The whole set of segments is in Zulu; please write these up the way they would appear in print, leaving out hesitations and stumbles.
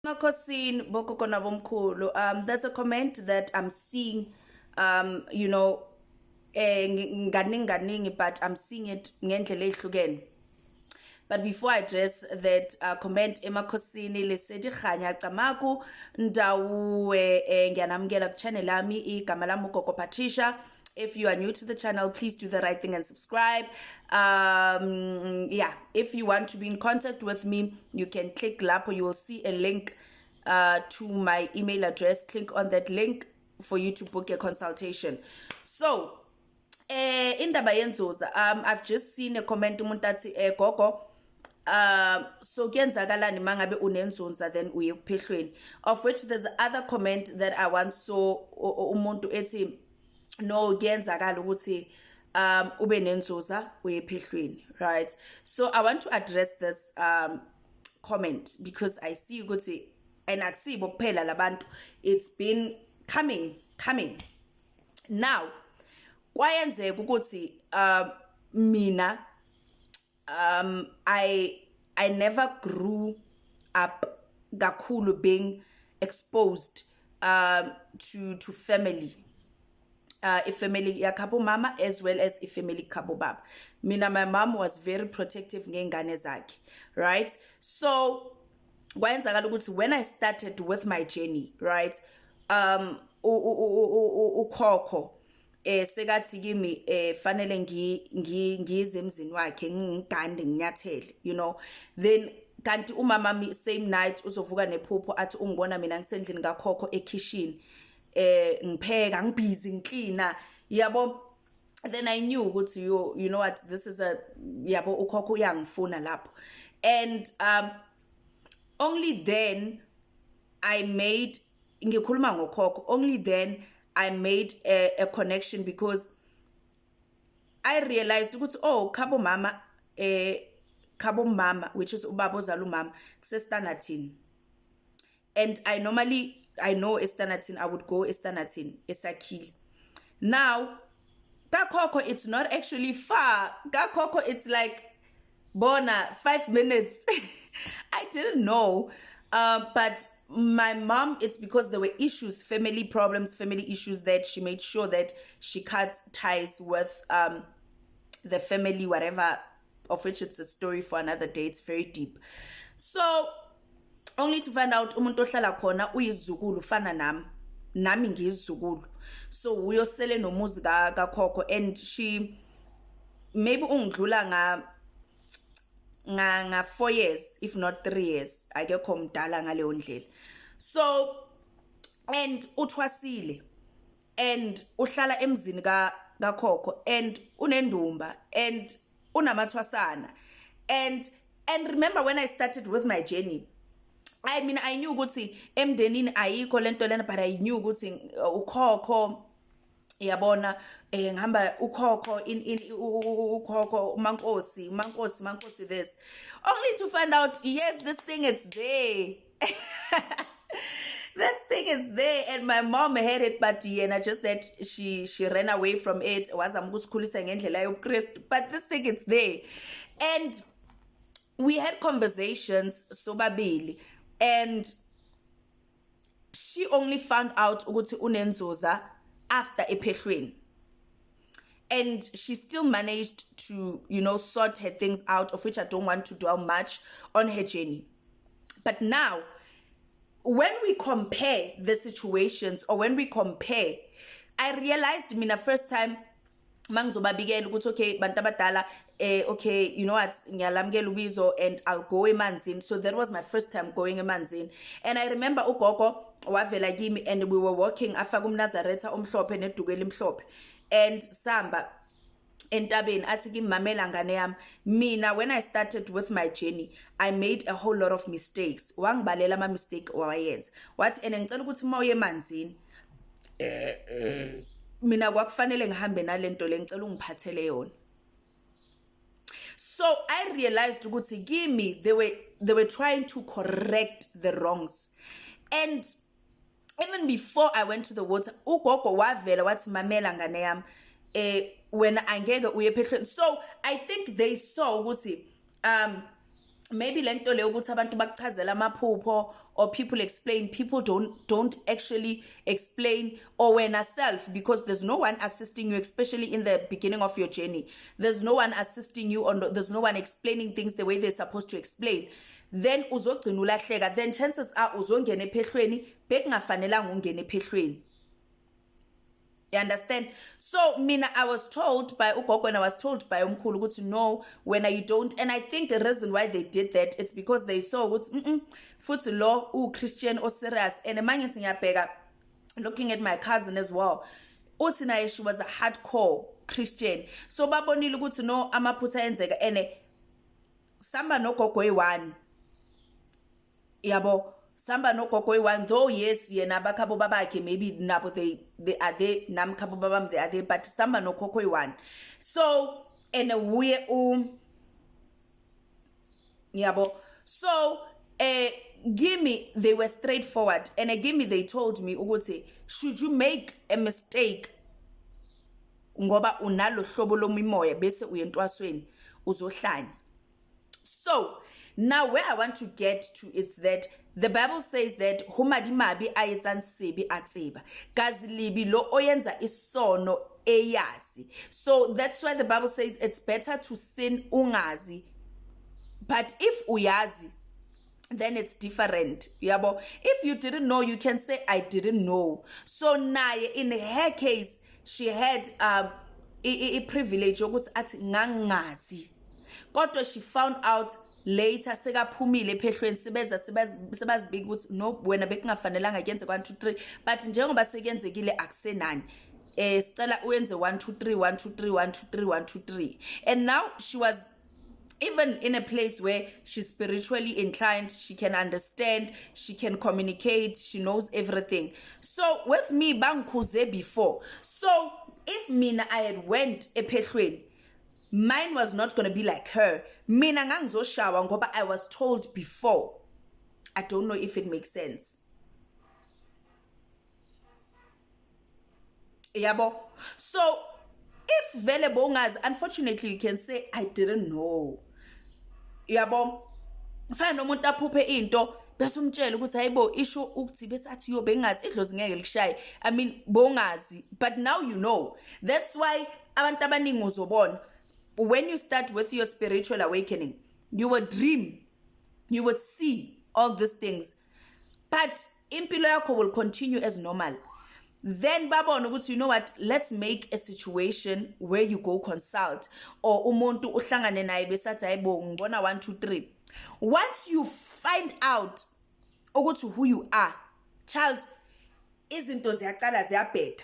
Makosin bokokona bomkhulu. There's a comment that I'm seeing, you know, nganingi, but I'm seeing it ngendlela ehlukene. But before I address that comment, emakhosini lesedi khanya camaku ndawe ngiyanamukela ku-channel yami igama lami uGogo Patricia. If you are new to the channel, please do the right thing and subscribe. Yeah, if you want to be in contact with me, you can click lapho. You will see a link to my email address. Click on that link for you to book a consultation. So, indaba yenzuza, I've just seen a comment umuntu athi Gogo, so kuyenzakalani mangabe unenzunza then uye kuphehlweni, of which there's other comment that I once saw umuntu ethi no kuyenzakala ukuthi ube nenzuza uye phehlweni, right? So I want to address this comment because I see ukuthi and akusibo kuphela labantu, it's been coming now. Kwayenzeka ukuthi mina I never grew up kakhulu being exposed to family, a family yakabo mama as well as a family kabo baba. Mina, my mom was very protective ngengane zakhe, right? So kwayenzakala ukuthi when I started with my journey, right, ukhokho sekathi kimi fanele ngize emzini wakhe ngigande nginyathele, you know, then kanti umama mi same night uzovuka nephupho athi ungibona mina ngisendlini kakhokho ekitchen ngipheka ngibhizi ngicleaner, yabo. Then I knew ukuthi you know what, this is a yabo ukhokho uyangifuna lapho. And only then I made ngikhuluma ngokhokho, only then I made a connection because I realized ukuthi oh khabo mama which is ubaba ozala umama kusestanathini, and I know estanathini, I would go estanathini esakhile. Now kakhokho it's not actually far, kakhokho it's like bona 5 minutes. I didn't know, but my mom, it's because there were issues, family problems, family issues, that she made sure that she cut ties with the family, whatever, of which it's a story for another day. It's very deep. So only to find out umuntu ohlala khona uyizukulu fana nami ngiyizukulu, so uyosele nomuzi kakhokho, and she maybe ungidlula nga 4 years if not 3 years, akekho mdala ngaleyo ndlela. So and uthwasile and uhlala emzini kakhokho and unendumba and unamathwasana, and remember when I started with my journey, I mean I knew ukuthi emdenini ayikho lento lena, but I knew ukuthi ukhokho yabona ngihamba ukhokho ukhokho umankosi this, only to find out yes, this thing is there. That thing is there, and my mom had it, but yena just that she ran away from it, wazama ukusikhulisa ngendlela yobuKristu, but this thing is there. And we had conversations sobabili, and she only found out ukuthi unenzuza after ephehlweni, and she still managed to, you know, sort her things out, of which I don't want to dwell much on her journey. But now when we compare the situations, or when we compare, I realized mina first time mangizobabikela ukuthi okay bantu abadala, okay, you know what, ngiyalamukela ubizo and I'll go emanzini. So that was my first time going emanzini, and I remember ugogo wavela kimi and we were walking afaka umnazaretha omhlophe neduku elimhlophe and samba entabeni, athi kimi mamela ngane yami, mina when I started with my journey I made a whole lot of mistakes. Wangibalela ama mistake wayenza wathi ene ngicela ukuthi mawuye emanzini mina kwakufanele ngihambe nalento le ngicela ungiphathele yona. So I realized ukuthi kimi they were trying to correct the wrongs, and even before I went to the water, ugogo wavela wathi mamela ngane yami when angeke uye phehlweni. So I think they saw ukuthi maybe lento le ukuthi abantu bakuchazela amaphupho or people explain, people don't actually explain or wena self, because there's no one assisting you, especially in the beginning of your journey. There's no one assisting you, or there's no one explaining things the way they're supposed to explain. Then uzogcina ulahleka, then chances are uzongena ephehlweni bekungafanelanga ungena ephehlweni. You understand? So mina, I was told by ugogo and I was told by umkhulu ukuthi no, when you don't, and I think the reason why they did that, it's because they saw ukuthi futhi lo Christian or serious, and manje ngiyabheka looking at my cousin as well, uthi naye she was a hardcore Christian, so babonile ukuthi no, amaphutha enzeka, and samba nogogo eyi-1 yabo, samba nogogo eyi-1, though yes yena abakhabo babakhe maybe nabo they are there, namkhabo babam they are there, but samba nogogo eyi-1. So and uye yabo, so gimme, they were straightforward, and gimme they told me ukuthi should you make a mistake ngoba unalo hlobo lomimoya bese uyentwasweni uzohlanya. So now where I want to get to, it's that the Bible says that humadimabi ayetsan sebi atseba gazilibi lo oyenza isono eyazi. So that's why the Bible says it's better to sin ungazi, but if uyazi, then it's different. Yabo, if you didn't know, you can say I didn't know. So naye in her case, she had a privilege ukuthi athi ngangazi, kodwa she found out later sekaphumile ephehlweni sebazibika ukuthi no, wena bekungafanelanga kuyenze 1 2 3, but njengoba sekenzekile akusenani, sicela uyenze 1 2 3 1 2 3 1 2 3 1 2 3. And now she was even in a place where she's spiritually inclined, she can understand, she can communicate, she knows everything. So with me bangikhuze before, so if mina I had went ephehlweni, mine was not going to be like her. Mina ngangizoshawa ngoba I was told before. I don't know if it makes sense. Yabo. So if vele bongazi, unfortunately you can say I didn't know. Yabo. Fana nomuntu aphuphe into bese umtshela ukuthi hayibo isho ukuthi bese athi yo bengazi idlozi ngeke likushaye. I mean bongazi, but now you know. That's why abantu abaningi uzobona, when you start with your spiritual awakening, you would dream, you would see all these things, but impilo yakho will continue as normal. Then babona ukuthi, you know what, let's make a situation where you go consult, or umuntu uhlangane naye besathi hayibo ngibona 1 2 3. Once you find out ukuthi who you are, child, izinto ziyaqala ziyabheda.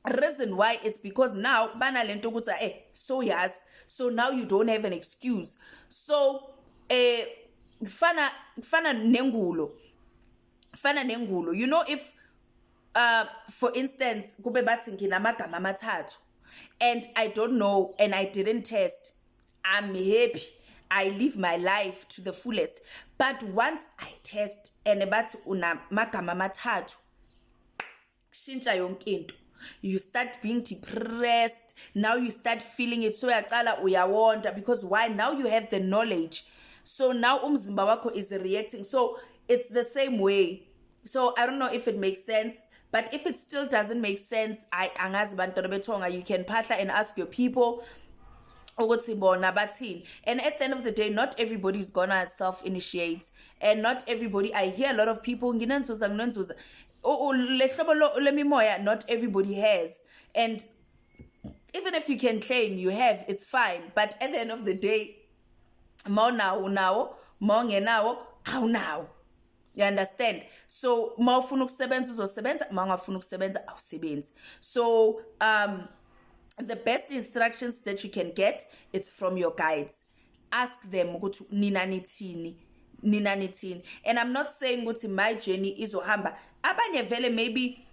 Reason why, it's because now bana lento ukuthi so yes, so now you don't have an excuse. So fana nengulo, you know, if for instance kube bathi nginamagama amathathu and I don't know and I didn't test, I'm happy, I live my life to the fullest, but once I test and bathi unamagama amathathu kushintsha yonke into. You start being depressed. Now you start feeling it. So uyaqala uyawonda, because why? Now you have the knowledge. So now umzimba wakho is reacting. So it's the same way. So I don't know if it makes sense, but if it still doesn't make sense, angazi bantwana betonga, you can partner and ask your people. And at the end of the day, not everybody is gonna self-initiate, and not everybody. I hear a lot of people not everybody has, and even if you can claim you have, it's fine, but at the end of the day, more now, how now? You understand? So mawufuna ukusebenza uzosebenza, mawungafuna ukusebenza awusebenzi. So the best instructions that you can get, it's from your guides. Ask them ukuthi nina nithini. And I'm not saying ukuthi my journey izohamba abanye vele maybe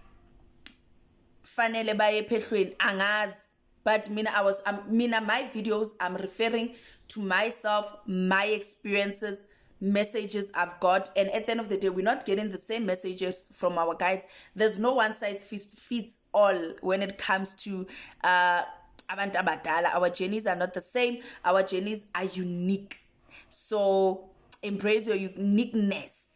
fanele baye ephehlweni angazi, but mina my videos, I'm referring to myself, my experiences, messages I've got, and at the end of the day, we're not getting the same messages from our guides. There's no one size fits all when it comes to abantu abadala. Our journeys are not the same. Our journeys are unique. So embrace your uniqueness.